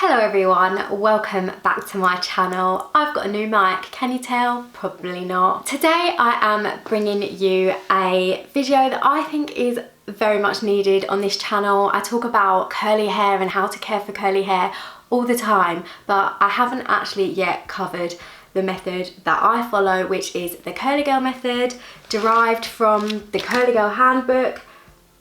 Hello everyone, welcome back to my channel. I've got a new mic, can you tell? Probably not. Today I am bringing you a video that I think is very much needed on this channel. I talk about curly hair and how to care for curly hair all the time, but I haven't actually yet covered the method that I follow, which is the Curly Girl method, derived from the Curly Girl handbook,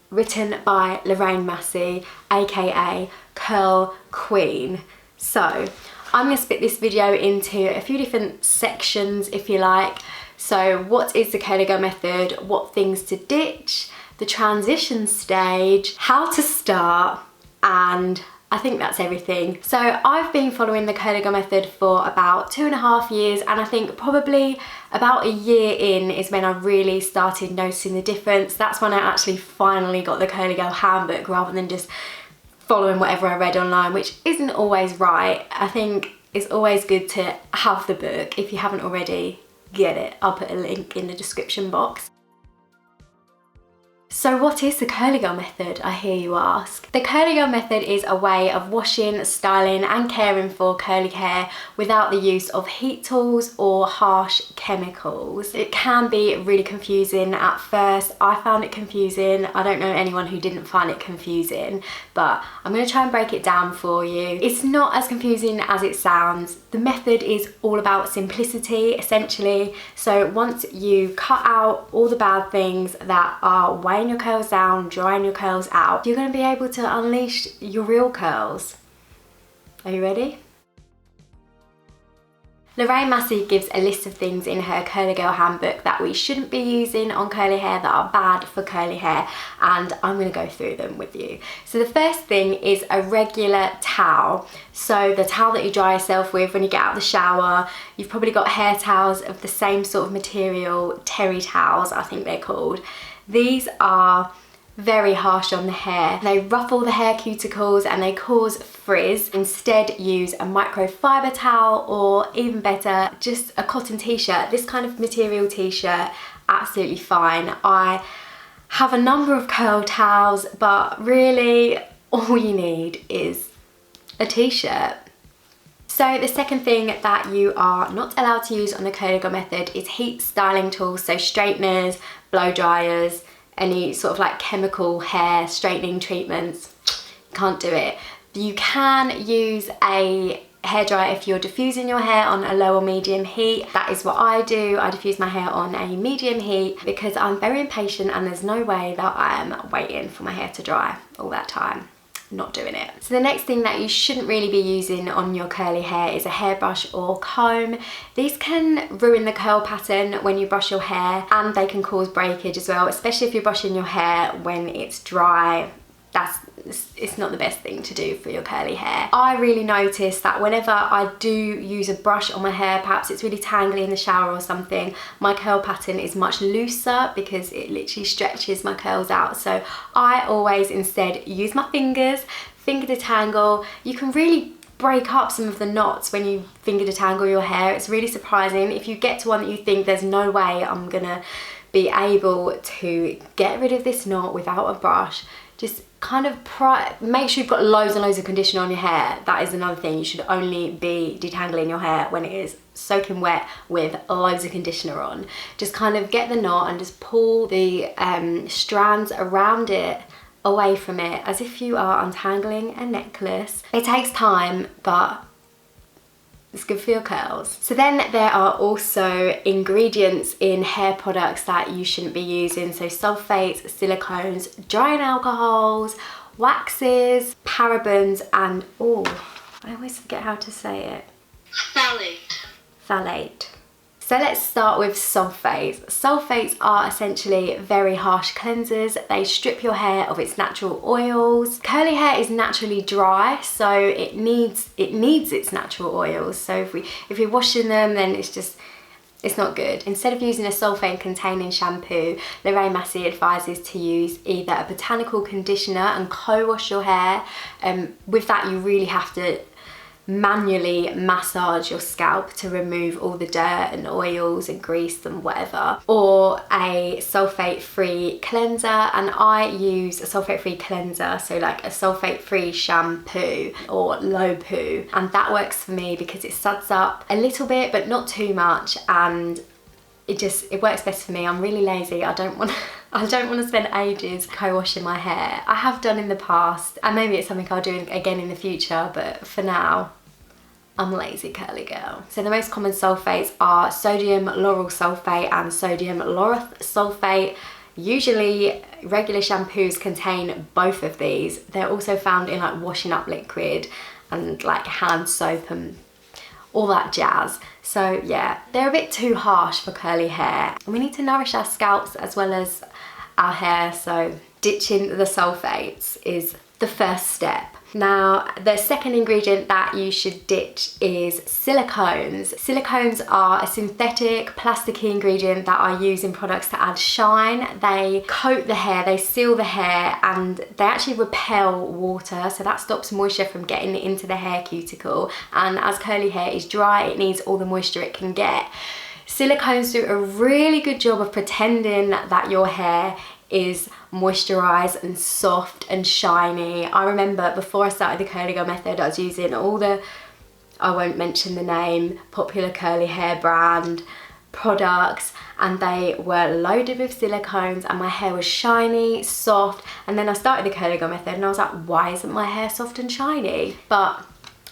written by Lorraine Massey, aka Curl Queen. So I'm going to split this video into a few different sections, if you like. So what is the Curly Girl method, what things to ditch, the transition stage, how to start, and I think that's everything. So I've been following the Curly Girl method for about 2.5 years, and I think probably about a year in is when I really started noticing the difference. That's when I actually finally got the Curly Girl handbook rather than just following whatever I read online, which isn't always right. I think it's always good to have the book. If you haven't already, get it. I'll put a link in the description box. So what is the Curly Girl method, I hear you ask? The Curly Girl method is a way of washing, styling and caring for curly hair without the use of heat tools or harsh chemicals. It can be really confusing at first. I found it confusing. I don't know anyone who didn't find it confusing, but I'm going to try and break it down for you. It's not as confusing as it sounds. The method is all about simplicity, essentially. So once you cut out all the bad things that are weighing your curls down, drying your curls out, you're going to be able to unleash your real curls. Are you ready? Lorraine Massey gives a list of things in her Curly Girl handbook that we shouldn't be using on curly hair, that are bad for curly hair, and I'm going to go through them with you. So the first thing is a regular towel. So the towel that you dry yourself with when you get out of the shower. You've probably got hair towels of the same sort of material, terry towels I think they're called. These are very harsh on the hair. They ruffle the hair cuticles and they cause frizz. Instead, use a microfiber towel, or even better, just a cotton t-shirt. This kind of material t-shirt, absolutely fine. I have a number of curl towels, but really all you need is a t-shirt. So the second thing that you are not allowed to use on the Curly Girl method is heat styling tools, so straighteners, blow dryers, any sort of like chemical hair straightening treatments. Can't do it. You can use a hairdryer if you're diffusing your hair on a low or medium heat. That is what I do. I diffuse my hair on a medium heat because I'm very impatient and there's no way that I am waiting for my hair to dry all that time. Not doing it. So the next thing that you shouldn't really be using on your curly hair is a hairbrush or comb. These can ruin the curl pattern when you brush your hair, and they can cause breakage as well, especially if you're brushing your hair when it's dry. It's not the best thing to do for your curly hair. I really notice that whenever I do use a brush on my hair, perhaps it's really tangly in the shower or something, my curl pattern is much looser because it literally stretches my curls out. So I always instead use my fingers, finger detangle. You can really break up some of the knots when you finger detangle your hair. It's really surprising. If you get to one that you think there's no way I'm gonna be able to get rid of this knot without a brush, just kind of make sure you've got loads and loads of conditioner on your hair. That is another thing. You should only be detangling your hair when it is soaking wet with loads of conditioner on. Just kind of get the knot and just pull the strands around it away from it as if you are untangling a necklace. It takes time, but it's good for your curls. So then there are also ingredients in hair products that you shouldn't be using. So sulphates, silicones, drying alcohols, waxes, parabens, and I always forget how to say it. Phthalate. So let's start with sulphates. Sulphates are essentially very harsh cleansers. They strip your hair of its natural oils. Curly hair is naturally dry, so it needs its natural oils. So if you're washing them, then it's not good. Instead of using a sulphate containing shampoo, Lorraine Massey advises to use either a botanical conditioner and co-wash your hair. With that, you really have to manually massage your scalp to remove all the dirt and oils and grease and whatever, or a sulfate-free cleanser. And I use a sulfate-free cleanser, so like a sulfate-free shampoo or low poo, and that works for me because it suds up a little bit but not too much, and it works best for me. I'm really lazy. I don't want to spend ages co-washing my hair. I have done in the past, and maybe it's something I'll do again in the future, but for now, I'm a lazy curly girl. So the most common sulfates are sodium lauryl sulfate and sodium lauryl sulfate. Usually regular shampoos contain both of these. They're also found in like washing up liquid and like hand soap and all that jazz. So yeah, they're a bit too harsh for curly hair. We need to nourish our scalps as well as our hair, so ditching the sulfates is the first step. Now, the second ingredient that you should ditch is silicones. Silicones are a synthetic plasticky ingredient that I use in products to add shine. They coat the hair, they seal the hair, and they actually repel water, so that stops moisture from getting into the hair cuticle. And as curly hair is dry, it needs all the moisture it can get. Silicones do a really good job of pretending that your hair is moisturized and soft and shiny. I remember before I started the curly girl method, I was using all the, I won't mention the name, popular curly hair brand products, and they were loaded with silicones, and my hair was shiny, soft. And then I started the curly girl method and I was like, why isn't my hair soft and shiny? But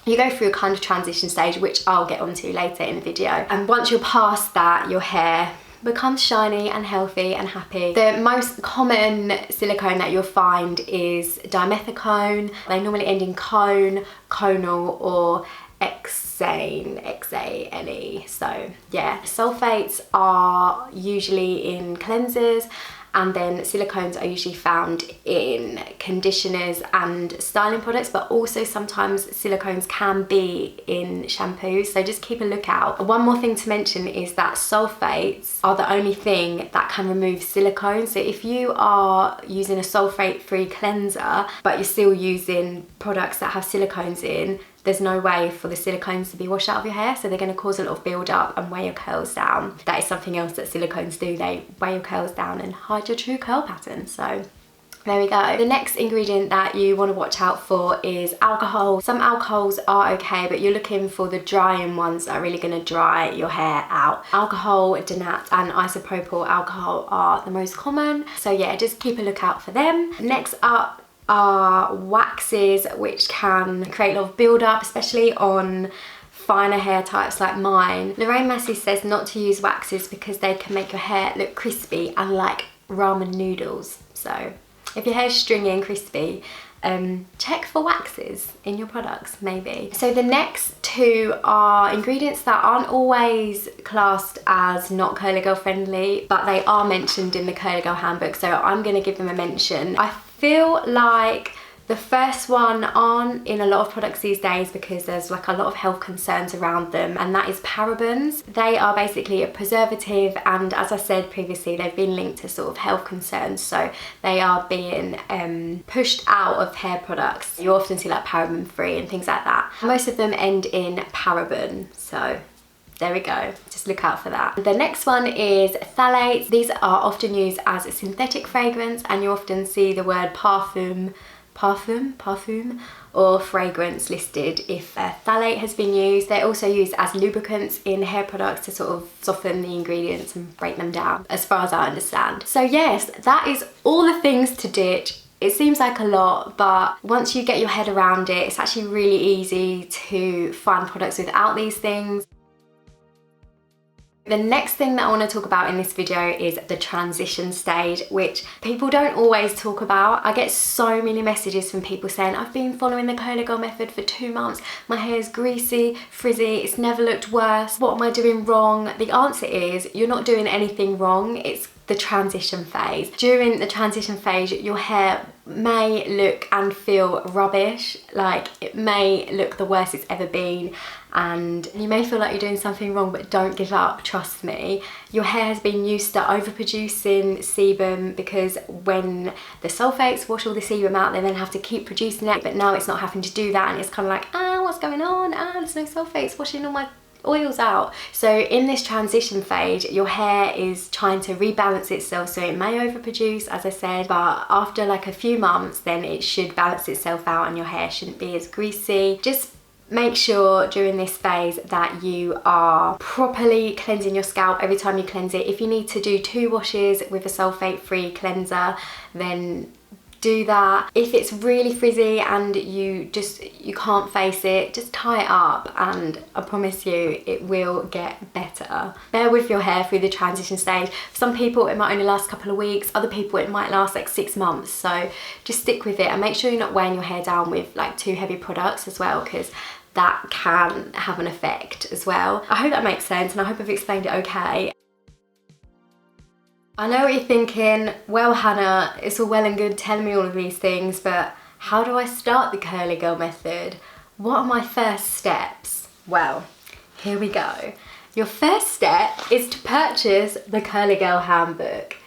you go through a kind of transition stage, which I'll get onto later in the video, and once you're past that, your hair becomes shiny and healthy and happy. The most common silicone that you'll find is dimethicone. They normally end in cone, conal, or hexane, X-A-N-E. So yeah, sulfates are usually in cleansers, and then silicones are usually found in conditioners and styling products, but also sometimes silicones can be in shampoos, so just keep a lookout. One more thing to mention is that sulfates are the only thing that can remove silicones. So if you are using a sulfate-free cleanser, but you're still using products that have silicones in, there's no way for the silicones to be washed out of your hair, so they're going to cause a lot of build up and weigh your curls down. That is something else that silicones do. They weigh your curls down and hide your true curl pattern. So there we go. The next ingredient that you want to watch out for is alcohol. Some alcohols are okay, but you're looking for the drying ones that are really going to dry your hair out. Alcohol, denat and isopropyl alcohol are the most common, so yeah, just keep a lookout for them. Next up are waxes, which can create a lot of build up, especially on finer hair types like mine. Lorraine Massey says not to use waxes because they can make your hair look crispy and like ramen noodles. So if your hair is stringy and crispy, check for waxes in your products maybe. So the next two are ingredients that aren't always classed as not curly girl friendly, but they are mentioned in the curly girl handbook, so I'm going to give them a mention. I feel like the first one aren't in a lot of products these days because there's like a lot of health concerns around them, and that is parabens. They are basically a preservative, and as I said previously, they've been linked to sort of health concerns, so they are being pushed out of hair products. You often see like paraben free and things like that. Most of them end in paraben, so there we go, just look out for that. The next one is phthalates. These are often used as a synthetic fragrance, and you often see the word parfum or fragrance listed if a phthalate has been used. They're also used as lubricants in hair products to sort of soften the ingredients and break them down, as far as I understand. So yes, that is all the things to ditch. It seems like a lot, but once you get your head around it, it's actually really easy to find products without these things. The next thing that I want to talk about in this video is the transition stage, which people don't always talk about. I get so many messages from people saying, I've been following the curly girl method for 2 months, my hair is greasy, frizzy, it's never looked worse, what am I doing wrong? The answer is, you're not doing anything wrong. It's the transition phase. During the transition phase, your hair may look and feel rubbish, like it may look the worst it's ever been, and you may feel like you're doing something wrong, but don't give up, trust me. Your hair has been used to overproducing sebum, because when the sulfates wash all the sebum out, they then have to keep producing it, but now it's not having to do that, and it's kind of like, what's going on? There's no sulfates washing all my oils out. So in this transition phase, your hair is trying to rebalance itself, so it may overproduce, as I said, but after like a few months, then it should balance itself out and your hair shouldn't be as greasy. Just make sure during this phase that you are properly cleansing your scalp every time you cleanse it. If you need to do 2 washes with a sulfate-free cleanser, then do that. If it's really frizzy and you can't face it, just tie it up, and I promise you it will get better. Bear with your hair through the transition stage. For some people it might only last a couple of weeks, other people it might last like 6 months, so just stick with it and make sure you're not weighing your hair down with like too heavy products as well, because that can have an effect as well. I hope that makes sense, and I hope I've explained it okay. I know what you're thinking, well Hannah, it's all well and good telling me all of these things, but how do I start the curly girl method? What are my first steps? Well, here we go. Your first step is to purchase the Curly Girl Handbook.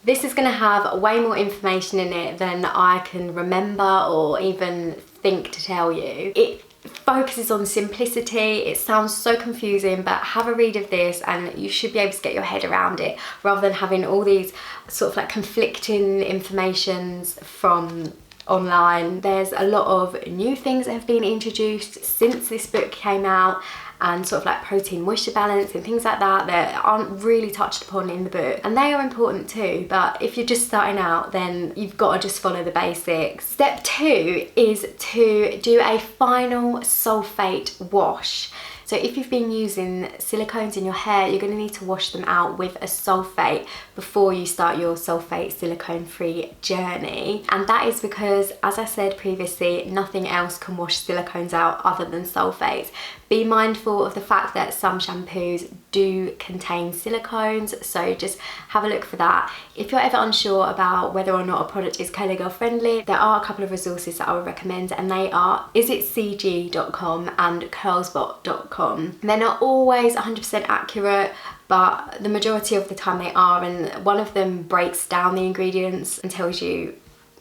This is going to have way more information in it than I can remember or even think to tell you. It focuses on simplicity. It sounds so confusing, but have a read of this and you should be able to get your head around it, rather than having all these sort of like conflicting informations from online. There's a lot of new things that have been introduced since this book came out, and sort of like protein moisture balance and things like that that aren't really touched upon in the book, and they are important too, but if you're just starting out, then you've got to just follow the basics. Step 2 is to do a final sulfate wash. So if you've been using silicones in your hair, you're going to need to wash them out with a sulfate before you start your sulfate silicone free journey. And that is because, as I said previously, nothing else can wash silicones out other than sulfates. Be mindful of the fact that some shampoos do contain silicones, so just have a look for that. If you're ever unsure about whether or not a product is curly girl friendly, there are a couple of resources that I would recommend, and they are isitcg.com and curlsbot.com. They're not always 100% accurate, but the majority of the time they are, and one of them breaks down the ingredients and tells you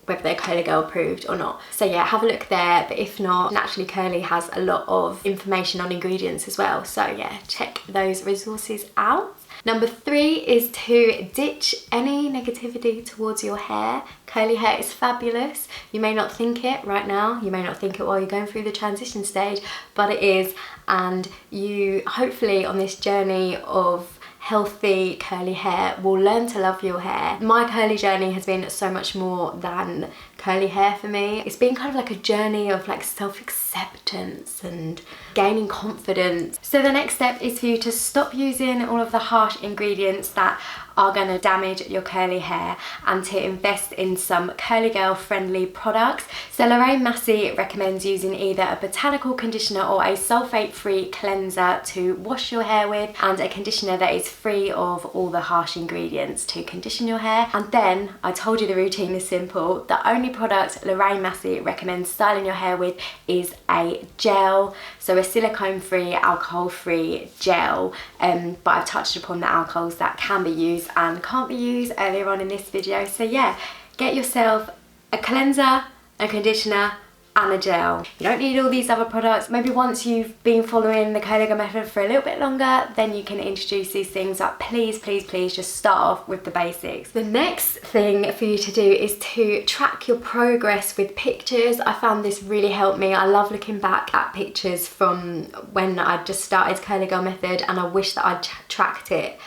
whether they're curly girl approved or not. So yeah, have a look there, but if not, Naturally Curly has a lot of information on ingredients as well, so yeah, check those resources out. Number 3 is to ditch any negativity towards your hair. Curly hair is fabulous. You may not think it right now, you may not think it while you're going through the transition stage, but it is, and you hopefully on this journey of healthy curly hair will learn to love your hair. My curly journey has been so much more than curly hair for me. It's been kind of like a journey of like self-acceptance and gaining confidence. So the next step is for you to stop using all of the harsh ingredients that are going to damage your curly hair, and to invest in some curly girl friendly products. So Lorraine Massey recommends using either a botanical conditioner or a sulfate free cleanser to wash your hair with, and a conditioner that is free of all the harsh ingredients to condition your hair. And then, I told you the routine is simple, the only product Lorraine Massey recommends styling your hair with is a gel, so a silicone free, alcohol free gel, but I've touched upon the alcohols that can be used and can't be used earlier on in this video. So yeah, get yourself a cleanser, a conditioner and a gel. You don't need all these other products. Maybe once you've been following the curly girl method for a little bit longer, then you can introduce these things. But please, please, please just start off with the basics. The next thing for you to do is to track your progress with pictures. I found this really helped me. I love looking back at pictures from when I just started curly girl method, and I wish that I'd tracked it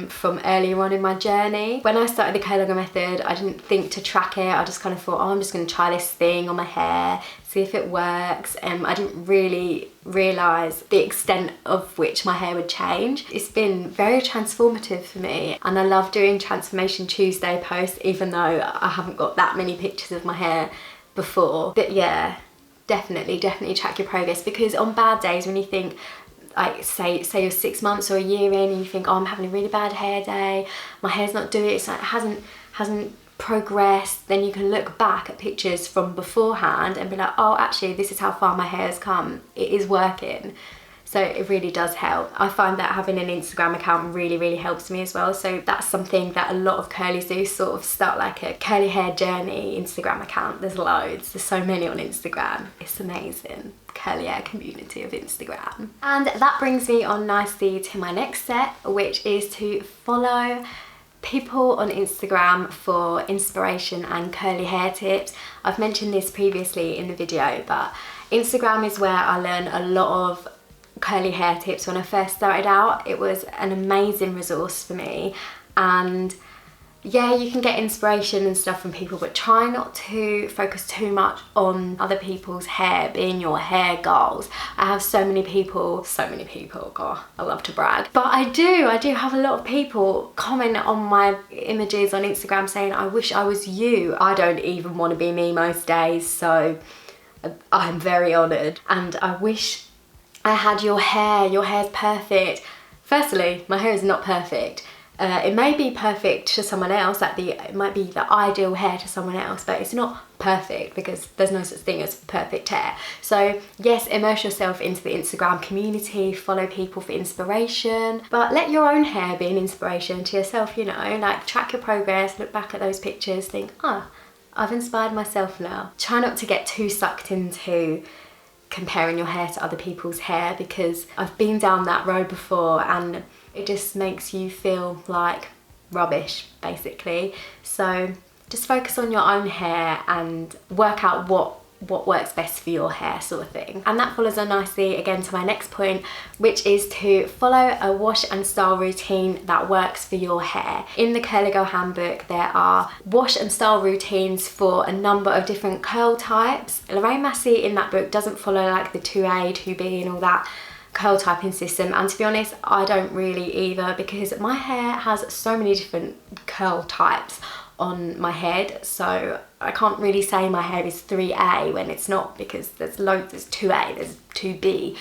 from earlier on in my journey. When I started the curly girl method, I didn't think to track it. I just kind of thought, oh, I'm just going to try this thing on my hair, see if it works. I didn't really realise the extent of which my hair would change. It's been very transformative for me, and I love doing Transformation Tuesday posts, even though I haven't got that many pictures of my hair before. But yeah, definitely track your progress, because on bad days when you think, like say you're 6 months or a year in and you think, oh, I'm having a really bad hair day, my hair's not doing it, it's like it hasn't progressed, then you can look back at pictures from beforehand and be like, oh, actually this is how far my hair has come, it is working. So it really does help. I find that having an Instagram account really helps me as well. So that's something that a lot of curlies do, sort of start like a curly hair journey Instagram account. There's loads, there's so many on Instagram. It's amazing, curly hair community of Instagram. And that brings me on nicely to my next step, which is to follow people on Instagram for inspiration and curly hair tips. I've mentioned this previously in the video, but Instagram is where I learn a lot of curly hair tips. When I first started out, it was an amazing resource for me, and yeah, you can get inspiration and stuff from people, but try not to focus too much on other people's hair being your hair goals. I have so many people, God, I love to brag, but I do have a lot of people comment on my images on Instagram saying, I wish I was you. I don't even want to be me most days, so I'm very honoured, and I wish I had your hair. Your hair's perfect. Firstly, my hair is not perfect. It may be perfect to someone else, it might be the ideal hair to someone else, but it's not perfect because there's no such thing as perfect hair. So yes, immerse yourself into the Instagram community, follow people for inspiration, but let your own hair be an inspiration to yourself, you know, like track your progress, look back at those pictures, think, oh, I've inspired myself now. Try not to get too sucked into comparing your hair to other people's hair, because I've been down that road before and it just makes you feel like rubbish basically. So just focus on your own hair and work out what works best for your hair, sort of thing. And that follows on nicely again to my next point, which is to follow a wash and style routine that works for your hair. In the Curly Girl handbook there are wash and style routines for a number of different curl types. Lorraine Massey in that book doesn't follow like the 2A, 2B and all that curl typing system, and to be honest I don't really either, because my hair has so many different curl types on my head, so I can't really say my hair is 3A when it's not, because there's loads, there's 2A, there's 2B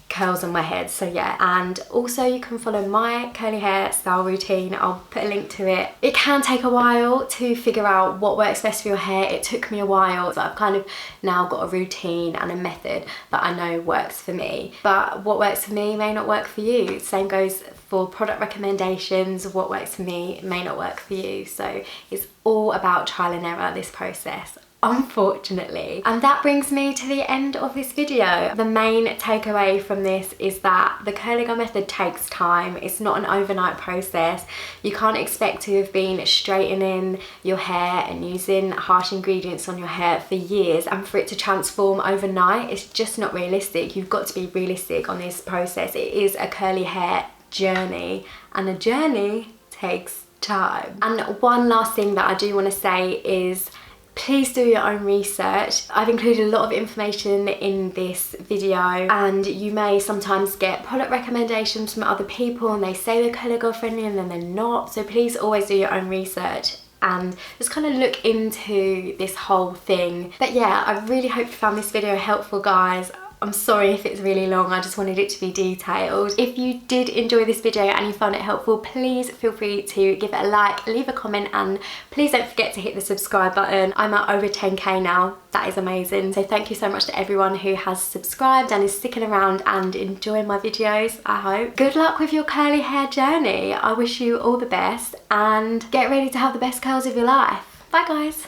curls on my head. So yeah, and also you can follow my curly hair style routine. I'll put a link to it. It can take a while to figure out what works best for your hair. It took me a while, so I've kind of now got a routine and a method that I know works for me, but what works for me may not work for you. Same goes for product recommendations. What works for me may not work for you, so it's all about trial and error, this process, unfortunately. And that brings me to the end of this video. The main takeaway from this is that the Curly Girl method takes time. It's not an overnight process. You can't expect to have been straightening your hair and using harsh ingredients on your hair for years and for it to transform overnight. It's just not realistic. You've got to be realistic on this process. It is a curly hair journey, and a journey takes time. And one last thing that I do want to say is, please do your own research. I've included a lot of information in this video, and you may sometimes get product recommendations from other people and they say they're Curly Girl friendly and then they're not. So please always do your own research and just kind of look into this whole thing. But yeah, I really hope you found this video helpful, guys. I'm sorry if it's really long, I just wanted it to be detailed. If you did enjoy this video and you found it helpful, please feel free to give it a like, leave a comment, and please don't forget to hit the subscribe button. I'm at over 10k now, that is amazing. So thank you so much to everyone who has subscribed and is sticking around and enjoying my videos, I hope. Good luck with your curly hair journey. I wish you all the best and get ready to have the best curls of your life. Bye guys.